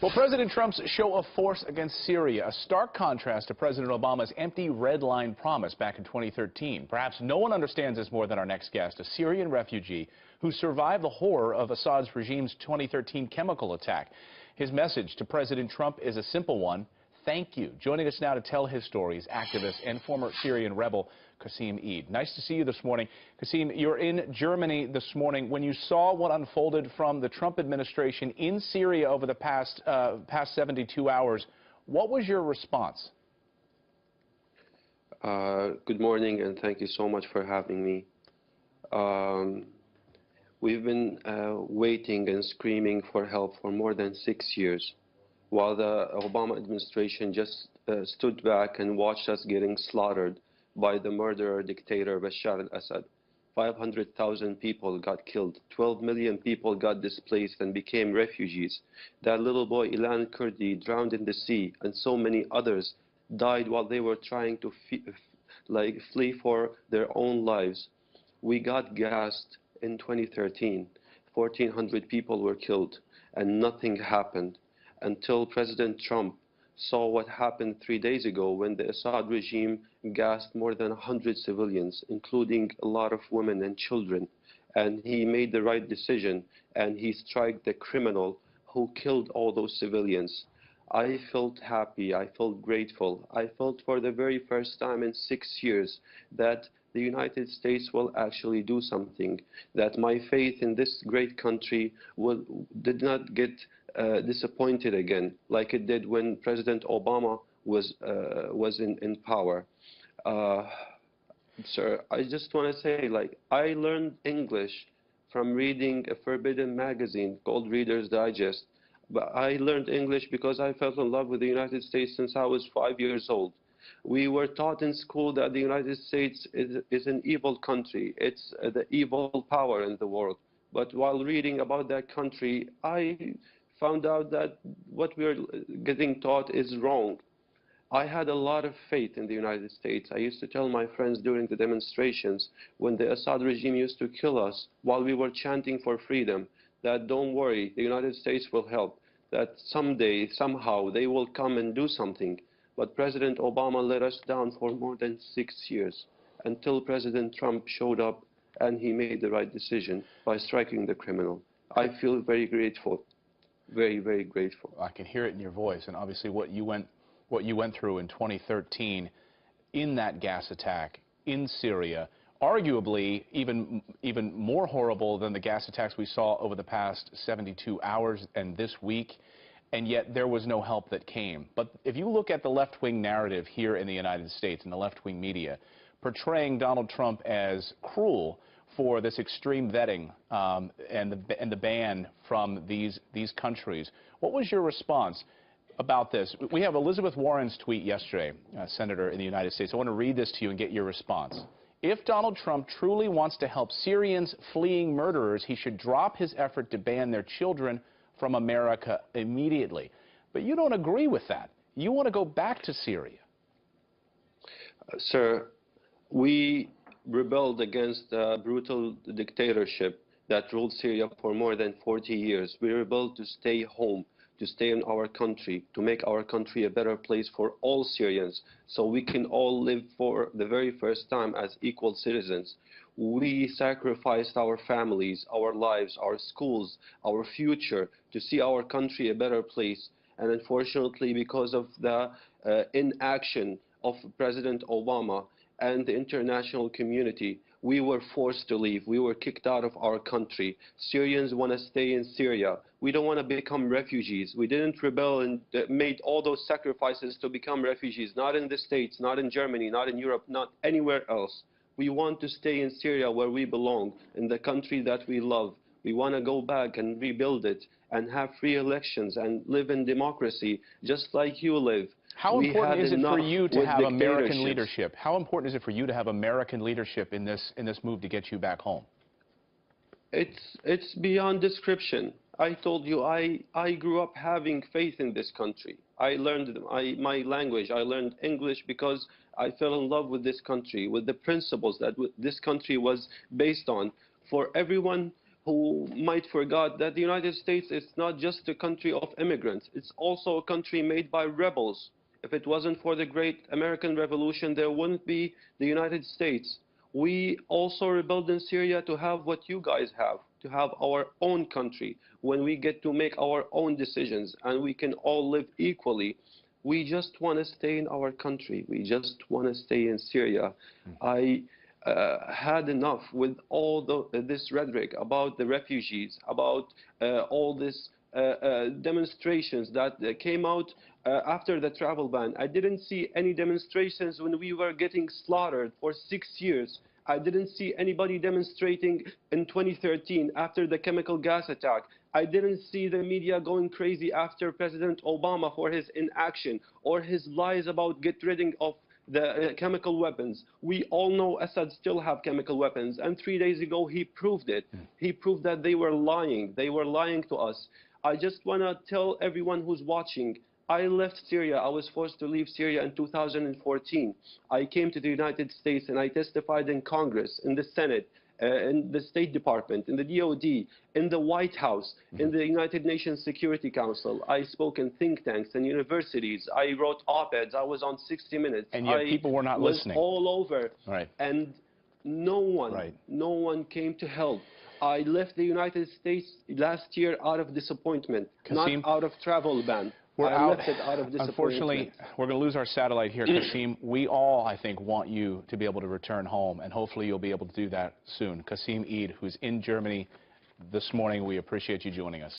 Well, President Trump's show of force against Syria, a stark contrast to President Obama's empty red line promise back in 2013. Perhaps no one understands this more than our next guest, a Syrian refugee who survived the horror of Assad's regime's 2013 chemical attack. His message to President Trump is a simple one: thank you. Joining us now to tell his story is activist and former Syrian rebel Qasim Eid. Nice to see you this morning. Qasim, you're in Germany this morning. When you saw what unfolded from the Trump administration in Syria over the past 72 hours, what was your response? Good morning, and thank you so much for having me. We've been waiting and screaming for help for more than 6 years, while the Obama administration just stood back and watched us getting slaughtered by the murderer dictator Bashar al-Assad. 500,000 people got killed. 12 million people got displaced and became refugees. That little boy Ilan Kurdi drowned in the sea, and so many others died while they were trying to flee for their own lives. We got gassed in 2013. 1,400 people were killed, and nothing happened until President Trump saw what happened 3 days ago when the Assad regime gassed more than 100 civilians, including a lot of women and children. And he made the right decision, and he struck the criminal who killed all those civilians. I felt happy, I felt grateful. I felt for the very first time in 6 years that the United States will actually do something, that my faith in this great country did not get disappointed again, like it did when President Obama was in power. Sir, I just want to say, I learned English from reading a forbidden magazine called Reader's Digest. But I learned English because I fell in love with the United States since I was 5 years old. We were taught in school that the United States is an evil country. It's the evil power in the world. But while reading about that country, I found out that what we're getting taught is wrong. I had a lot of faith in the United States. I used to tell my friends during the demonstrations when the Assad regime used to kill us while we were chanting for freedom, that don't worry, the United States will help, that someday, somehow, they will come and do something. But President Obama let us down for more than 6 years until President Trump showed up and he made the right decision by striking the criminal. I feel very grateful. Very, very grateful. I can hear it in your voice, and obviously what you went through in 2013 in that gas attack in Syria, arguably even more horrible than the gas attacks we saw over the past 72 hours and this week, and yet there was no help that came. But if you look at the left-wing narrative here in the United States and the left-wing media, portraying Donald Trump as cruel for this extreme vetting and the ban from these countries. What was your response about this? We have Elizabeth Warren's tweet yesterday, Senator in the United States. I want to read this to you and get your response. If Donald Trump truly wants to help Syrians fleeing murderers, he should drop his effort to ban their children from America immediately. But you don't agree with that. You want to go back to Syria. Sir, we rebelled against the brutal dictatorship that ruled Syria for more than 40 years. We rebelled to stay home, to stay in our country, to make our country a better place for all Syrians, so we can all live for the very first time as equal citizens. We sacrificed our families, our lives, our schools, our future to see our country a better place. And unfortunately, because of the inaction of President Obama and the international community, we were forced to leave. We were kicked out of our country. Syrians want to stay in Syria. We don't want to become refugees. We didn't rebel and made all those sacrifices to become refugees, not in the States, not in Germany, not in Europe, not anywhere else. We want to stay in Syria where we belong, in the country that we love. We want to go back and rebuild it and have free elections and live in democracy just like you live. How important is it for you to have American leadership? How important is it for you to have American leadership in this move to get you back home? It's beyond description. I told you I grew up having faith in this country. I learned my language. I learned English because I fell in love with this country, with the principles that this country was based on. For everyone who might forget that the United States is not just a country of immigrants. It's also a country made by rebels. If it wasn't for the great American Revolution, there wouldn't be the United States. We also rebuilt in Syria to have what you guys have, to have our own country, when we get to make our own decisions and we can all live equally. We just want to stay in our country. We just want to stay in Syria. I had enough with all this rhetoric about the refugees, about all these demonstrations that came out after the travel ban. I didn't see any demonstrations when we were getting slaughtered for 6 years. I didn't see anybody demonstrating in 2013 after the chemical gas attack. I didn't see the media going crazy after President Obama for his inaction or his lies about get rid of the chemical weapons. We all know Assad still have chemical weapons, and 3 days ago he proved it. He proved that they were lying. They were lying to us. I just want to tell everyone who's watching, I left Syria. I was forced to leave Syria in 2014. I came to the United States and I testified in Congress, in the Senate, in the State Department, in the DOD, in the White House, in the United Nations Security Council. I spoke in think tanks and universities. I wrote op-eds. I was on 60 Minutes. And yet people were not listening. I was all over. Right. And no one came to help. I left the United States last year out of disappointment, not out of travel ban. I left it out of disappointment. Unfortunately, we're going to lose our satellite here, Qasim. We all, I think, want you to be able to return home, and hopefully you'll be able to do that soon. Qasim Eid, who's in Germany this morning, we appreciate you joining us.